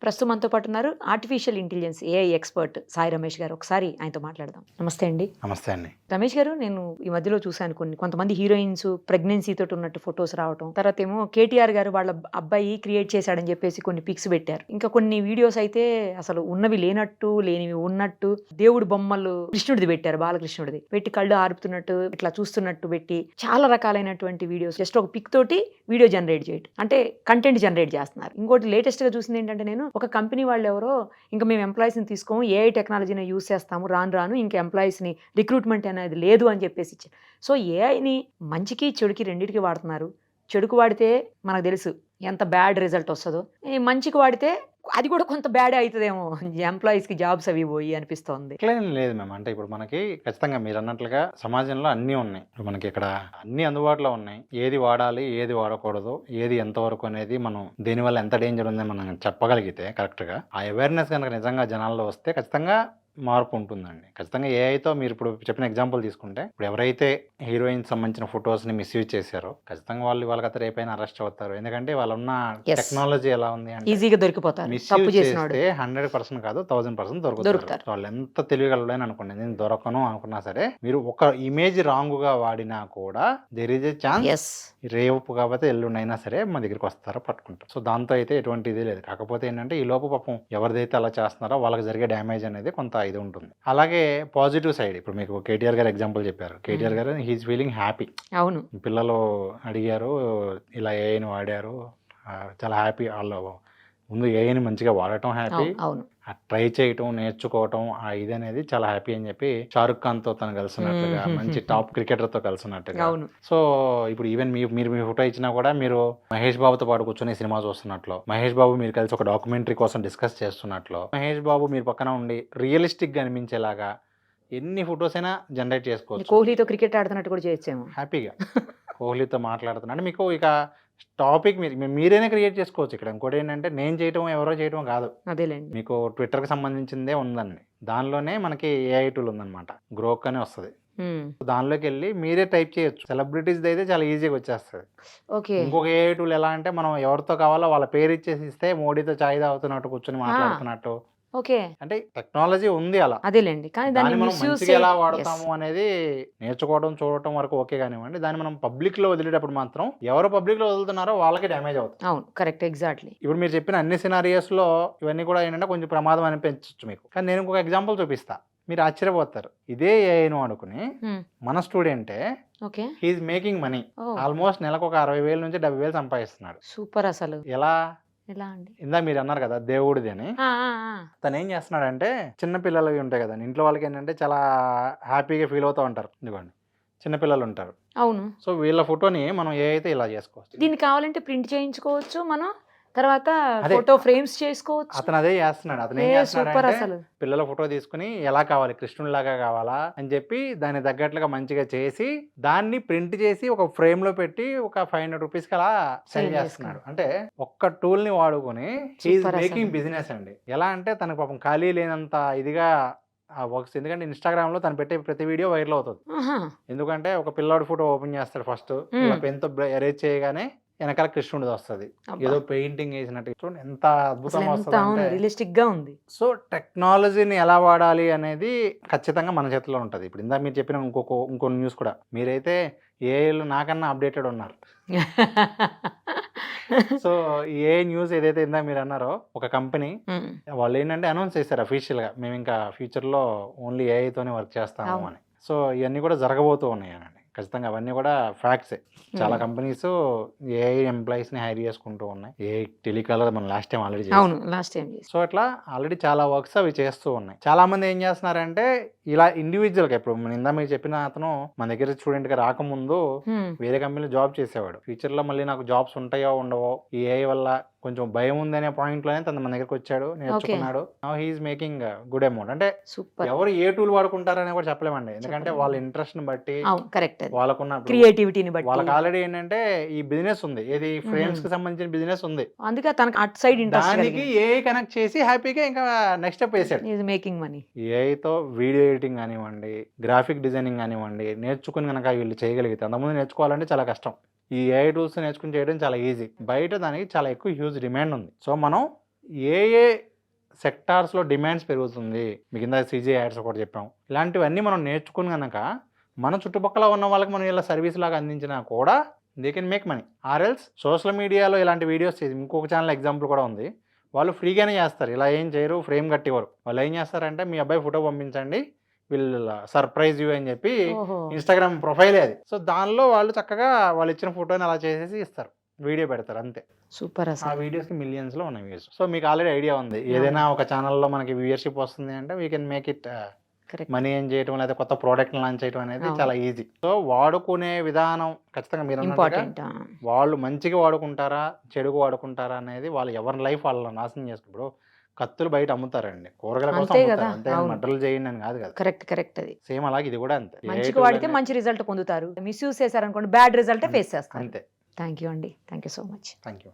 ప్రస్తుతం మనతో పాటు ఉన్నారు artificial intelligence AI expert Sai Ramesh గారు. ఒకసారి ఆయనతో మాట్లాడదాం. నమస్తే అండి. నమస్తే అండి. రమేష్ గారు, నేను ఈ మధ్యలో చూశాను కొంతమంది హీరోయిన్స్ ప్రెగ్నెన్సీ తోటి ఉన్నట్టు ఫొటోస్ రావటం, తర్వాత ఏమో కేటీఆర్ గారు వాళ్ళ అబ్బాయి క్రియేట్ చేశాడని చెప్పేసి కొన్ని పిక్స్ పెట్టారు. ఇంకా కొన్ని వీడియోస్ అయితే అసలు ఉన్నవి లేనట్టు లేనివి ఉన్నట్టు దేవుడి బొమ్మలు కృష్ణుడిది పెట్టారు, బాలకృష్ణుడిది పెట్టి కళ్ళు ఆర్పుతున్నట్టు ఇట్లా చూస్తున్నట్టు పెట్టి చాలా రకాలైనటువంటి వీడియోస్ జస్ట్ ఒక పిక్ తోటి వీడియో జనరేట్ చేయటం, అంటే కంటెంట్ జనరేట్ చేస్తున్నారు. ఇంకోటి లేటెస్ట్ గా చూసింది ఏంటంటే, నేను ఒక కంపెనీ వాళ్ళు ఎవరో ఇంకా మేము ఎంప్లాయీస్ ని తీసుకోము, ఏఐ టెక్నాలజీని యూస్ చేస్తాము, రాను ఇంకా ఎంప్లాయీస్ ని రిక్రూట్మెంట్ అనేది లేదు అని చెప్పేసి ఇచ్చారు. సో ఏఐని మంచికి చెడుకి రెండింటికి వాడుతున్నారు. చెడుకు వాడితే మనకు తెలుసు ఎంత బ్యాడ్ రిజల్ట్ వస్తుందో, మంచికి వాడితే అది కూడా కొంత బ్యాడ్ అవుతుందేమో, ఎంప్లాయీస్కి జాబ్స్ అవి పోయి అనిపిస్తోంది. ఇట్లేం లేదు మ్యామ్. అంటే ఇప్పుడు మనకి ఖచ్చితంగా మీరు అన్నట్లుగా సమాజంలో అన్నీ ఉన్నాయి. ఇప్పుడు మనకి ఇక్కడ అన్ని అందుబాటులో ఉన్నాయి. ఏది వాడాలి, ఏది వాడకూడదు, ఏది ఎంతవరకు అనేది మనం దీనివల్ల ఎంత డేంజర్ ఉందని మనం చెప్పగలిగితే కరెక్ట్గా ఆ అవేర్నెస్ కనుక నిజంగా జనాల్లో వస్తే ఖచ్చితంగా మార్పు ఉంటుందండి. ఖచ్చితంగా ఏఐతో మీరు ఇప్పుడు చెప్పిన ఎగ్జాంపుల్ తీసుకుంటే, ఇప్పుడు ఎవరైతే హీరోయిన్ సంబంధించిన ఫొటోస్ని మిస్యూజ్ చేశారో ఖచ్చితంగా వాళ్ళకి రేపైనా అరెస్ట్ అవుతారు. ఎందుకంటే వాళ్ళ ఉన్న టెక్నాలజీ ఎలా ఉంది అంటే ఈజీగా దొరికిపోతారు. మిస్యూజ్ చేస్తే 100% కాదు 1000% దొరుకుతారు. వాళ్ళు ఎంత తెలివిగలడని అనుకోండి, నేను దొరకను అనుకున్నా సరే, మీరు ఒక ఇమేజ్ రాంగ్ గా వాడినా కూడా దేర్ ఈజ్ ఏ ఛాన్స్ రేపు కాకపోతే ఎల్లుండైనా సరే మా దగ్గరికి వస్తారో పట్టుకుంటారు. సో దాంతో అయితే ఎటువంటి ఇది లేదు. కాకపోతే ఏంటంటే ఈ లోపు పాపం ఎవరిదైతే అలా చేస్తున్నారో వాళ్ళకి జరిగే డ్యామేజ్ అనేది కొంత ఇది ఉంటుంది. అలాగే పాజిటివ్ సైడ్, ఇప్పుడు మీకు కేటీఆర్ గారు ఎగ్జాంపుల్ చెప్పారు. కేటీఆర్ గారు హీఈస్ ఫీలింగ్ హ్యాపీ. అవును, పిల్లలు అడిగారు ఇలా ఏఐని వాడారు, చాలా హ్యాపీ. వాళ్ళు ముందు ఏఐని మంచిగా వాడటం హ్యాపీ, ట్రై చేయటం నేర్చుకోవటం ఇది అనేది చాలా హ్యాపీ అని చెప్పి షారుఖ్ ఖాన్ తో తను కలిసినట్లుగా, మంచి టాప్ క్రికెటర్ తో కలిసినట్టుగా. సో ఇప్పుడు ఈవెన్ మీరు మీ ఫోటో ఇచ్చినా కూడా మీరు మహేష్ బాబుతో పాటు కూర్చొని సినిమా చూస్తున్నట్లు, మహేష్ బాబు మీరు కలిసి ఒక డాక్యుమెంటరీ కోసం డిస్కస్ చేస్తున్నట్లు, మహేష్ బాబు మీరు పక్కన ఉండి రియలిస్టిక్ గా అనిపించేలాగా ఎన్ని ఫొటోస్ అయినా జనరేట్ చేసుకోవచ్చు. కోహ్లీతో క్రికెట్ ఆడుతున్నట్టు కూడా చేయొచ్చేమో హ్యాపీగా. కోహ్లీతో మాట్లాడుతున్నాడు. మీకు ఇక టాపిక్ మీరైనా క్రియేట్ చేసుకోవచ్చు. ఇక్కడ ఇంకోటి ఏంటంటే, నేను చేయటం ఎవరో చేయటం కాదు, అదేలేండి. మీకు ట్విట్టర్కి సంబంధించిందే ఉందండి. దానిలోనే మనకి ఏఐ టూల్ ఉందన్నమాట, గ్రోక్ అని వస్తుంది. దానిలోకి వెళ్ళి మీరే టైప్ చేయొచ్చు. సెలబ్రిటీస్ అయితే చాలా ఈజీగా వచ్చేస్తుంది. ఇంకొక ఏఐ టూల్ ఎలా అంటే, మనం ఎవరితో కావాలో వాళ్ళ పేరు ఇచ్చేసి ఇస్తే మోడీతో చాయ్ తాగుతున్నట్టు కూర్చొని మాట్లాడుతున్నట్టు. అంటే టెక్నాలజీ ఉంది అలా. అదేలేండి, కానీ దాన్ని మనం మంచిగా ఎలా వాడతాము అనేది నేర్చుకోవడం చూడటం వరకు ఓకే కానివ్వండి. దాన్ని మనం పబ్లిక్ లో వదిలేటప్పుడు మాత్రం ఎవరు పబ్లిక్ లో వదులుతున్నారో వాళ్ళకి డ్యామేజ్ అవుతుంది. అవును, కరెక్ట్, ఎగ్జాక్ట్లీ. ఇప్పుడు మీరు చెప్పిన అన్ని సినారియోస్ లో ఇవన్నీ కూడా ఏంటంటే కొంచెం ప్రమాదం అనిపించవచ్చు మీకు. కానీ నేను ఇంకొక ఎగ్జాంపుల్ చూపిస్తా, మీరు ఆశ్చర్యపోతారు. ఇదే ఏఐను అనుకుని మన స్టూడెంటే హీఈస్ మేకింగ్ మనీ. ఆల్మోస్ట్ నెలకు ఒక 60,000 నుంచి 70,000 సంపాదిస్తున్నాడు. సూపర్. అసలు ఎలా అండి? ఇందా మీరు అన్నారు కదా దేవుడిది అని. తను ఏం చేస్తున్నాడంటే, చిన్న పిల్లలు ఉంటాయి కదా ఇంట్లో, వాళ్ళకి ఏంటంటే చాలా హ్యాపీగా ఫీల్ అవుతూ ఉంటారు. ఇదిగోండి, చిన్నపిల్లలు ఉంటారు. అవును. సో వీళ్ళ ఫోటోని మనం ఏ అయితే ఇలా చేసుకోవచ్చు. దీన్ని కావాలంటే ప్రింట్ చేయించుకోవచ్చు మనం, తర్వాత ఫోటో ఫ్రేమ్స్ చేసుకోవచ్చు. అతను అదే చేస్తున్నాడు. అతను ఏం చేస్తున్నాడు, పిల్లల ఫోటో తీసుకుని ఎలా కావాలి, కృష్ణుడి లాగా కావాలా అని చెప్పి దాన్ని తగ్గట్లుగా మంచిగా చేసి దాన్ని ప్రింట్ చేసి ఒక ఫ్రేమ్ లో పెట్టి ఒక 500 రూపీస్ కి అలా సెల్ చేస్తున్నాడు. అంటే ఒక్క టూల్ ని వాడుకొని మేకింగ్ బిజినెస్ అండి. ఎలా అంటే తనకు పాపం ఖాళీ లేనంత ఇదిగా వర్క్స్. ఎందుకంటే ఇన్స్టాగ్రామ్ లో తను పెట్టే ప్రతి వీడియో వైరల్ అవుతుంది. ఎందుకంటే ఒక పిల్లాడి ఫోటో ఓపెన్ చేస్తాడు, ఫస్ట్ పెన్ తో ఎరేజ్ చేయగానే వెనకాల కృష్ణుడిది వస్తుంది, ఏదో పెయింటింగ్ వేసినట్టు. చూడండి ఎంత అద్భుతంగా వస్తుంది, రియలిస్టిక్ గా ఉంది. సో టెక్నాలజీని ఎలా వాడాలి అనేది ఖచ్చితంగా మన చేతిలో ఉంటుంది. ఇప్పుడు ఇందా మీరు చెప్పిన ఇంకో న్యూస్ కూడా, మీరైతే ఏఐలో నాకన్నా అప్డేటెడ్ ఉన్నారు. సో ఏ న్యూస్ ఏదైతే ఇందా మీరు అన్నారో, ఒక కంపెనీ వాళ్ళు ఏంటంటే అనౌన్స్ చేశారు అఫీషియల్ గా, మేము ఇంకా ఫ్యూచర్ లో ఓన్లీ ఏఐతోనే వర్క్ చేస్తాము అని. సో ఇవన్నీ కూడా జరగబోతూ ఉన్నాయనండి. ఖచ్చితంగా అవన్నీ కూడా ఫ్యాక్ట్సే. చాలా కంపెనీస్ ఏఐ ఎంప్లాయీస్ ని హైర్ చేసుకుంటూ ఉన్నాయి. ఏఐ టెలికాలర్ మనం లాస్ట్ టైం ఆల్రెడీ చేసాం. సో అట్లా ఆల్రెడీ చాలా వర్క్స్ అవి చేస్తూ ఉన్నాయి. చాలా మంది ఏం చేస్తున్నారంటే, ఇలా ఇండివిజువల్ గా, ఇప్పుడు ఇందా మీరు చెప్పిన అతను మన దగ్గర స్టూడెంట్ గా రాకముందు వేరే కంపెనీలో జాబ్ చేసేవాడు. ఫ్యూచర్ లో మళ్ళీ నాకు జాబ్స్ ఉంటాయో ఉండవో, ఈ ఏఐ వల్ల కొంచెం భయం ఉందనే పాయింట్ లోనే తను మన దగ్గరకు వచ్చాడు, నేర్చుకున్నాడు. Now he is making good amount. అంటే ఎవరు ఏ టూల్ వాడుకుంటారని కూడా చెప్పలేమండి, ఎందుకంటే వాళ్ళ ఇంట్రెస్ట్ ని బట్టి, వాళ్ళకున్న క్రియేటివిటీని బట్టి. వాళ్ళకి ఆల్రెడీ ఏంటంటే ఈ బిజినెస్ ఉంది, ఏది ఫ్రేమ్స్ కి సంబంధించిన బిజినెస్ ఉంది, అందుకే తనకి అట్ సైడ్ దానికి ఏఐ కనెక్ట్ చేసి హ్యాపీగా ఇంకా నెక్స్ట్ స్టెప్ వేసాడు, మేకింగ్ మనీ. ఏఐతో వీడియో ఎడిటింగ్ కానివ్వండి, గ్రాఫిక్ డిజైనింగ్ కానివ్వండి, నేర్చుకుని కనుక వీళ్ళు చేయగలిగితే, అంతకుముందు నేర్చుకోవాలంటే చాలా కష్టం. ఈ ఏఐ టూల్స్ నేర్చుకుని చేయడం చాలా ఈజీ. బయట దానికి చాలా ఎక్కువ హ్యూజ్ డిమాండ్ ఉంది. సో మనం ఏ ఏ సెక్టార్స్లో డిమాండ్స్ పెరుగుతుంది, మీకు కింద CG యాడ్స్ ఒకటి చెప్పాం, ఇలాంటివన్నీ మనం నేర్చుకుని కనుక మన చుట్టుపక్కల ఉన్న వాళ్ళకి మనం ఇలా సర్వీస్ లాగా అందించినా కూడా దే కెన్ మేక్ మనీ. ఆర్ఎల్స్ సోషల్ మీడియాలో ఇలాంటి వీడియోస్ చేసి, ఇంకొక ఛానల్ ఎగ్జాంపుల్ కూడా ఉంది, వాళ్ళు ఫ్రీగానే చేస్తారు, ఇలా ఏం చేయరు, ఫ్రేమ్ కట్టివ్వరు. వాళ్ళు ఏం చేస్తారంటే మీ అబ్బాయి ఫోటో పంపించండి, వీళ్ళు సర్ప్రైజ్ యూ అని చెప్పి ఇన్స్టాగ్రామ్ ప్రొఫైలే అది. సో దానిలో వాళ్ళు చక్కగా వాళ్ళు ఇచ్చిన ఫోటోని అలా చేసేసి ఇస్తారు, వీడియో పెడతారు అంతే. సూపర్ ఆ అసలు. వీడియోస్కి మిలియన్స్లో ఉన్నాయి వ్యూస్. సో మీకు ఆల్రెడీ ఐడియా ఉంది, ఏదైనా ఒక ఛానల్లో మనకి వ్యూయర్షిప్ వస్తుంది అంటే we can make it correct. Money ఏం చేయడం, లేదా కొత్త ప్రోడక్ట్ లాంచ్ చేయడం అనేది అవును. చాలా ఈజీ. సో వాడుకునే విధానం ఖచ్చితంగా మీరు అన్నట్టుగా ఇంపార్టెంట్. వాళ్ళు మంచిగా వాడుకుంటారా చెడుగా వాడుకుంటారా అనేది వాళ్ళు ఎవరి లైఫ్ వాళ్ళ నాశనం చేసుకుంటారు. కత్తులు బయట అమ్ముతారండి, కూరగాయల కోసం అంతే అమ్ముతారు, కదా, అంతే అవును. మడ్డలు చేయండి అని కాదు కదా. Correct correct. అది సేమ్ అలాగే ఇది కూడా అంతే. మంచిగా వాడితే మంచి రిజల్ట్ పొందుతారు, మిస్యూజ్ చేశారనుకోండి బ్యాడ్ రిజల్ట్ ఫేస్ చేస్తారు. అంతే. థ్యాంక్ యూ అండి, thank you so much. Thank you.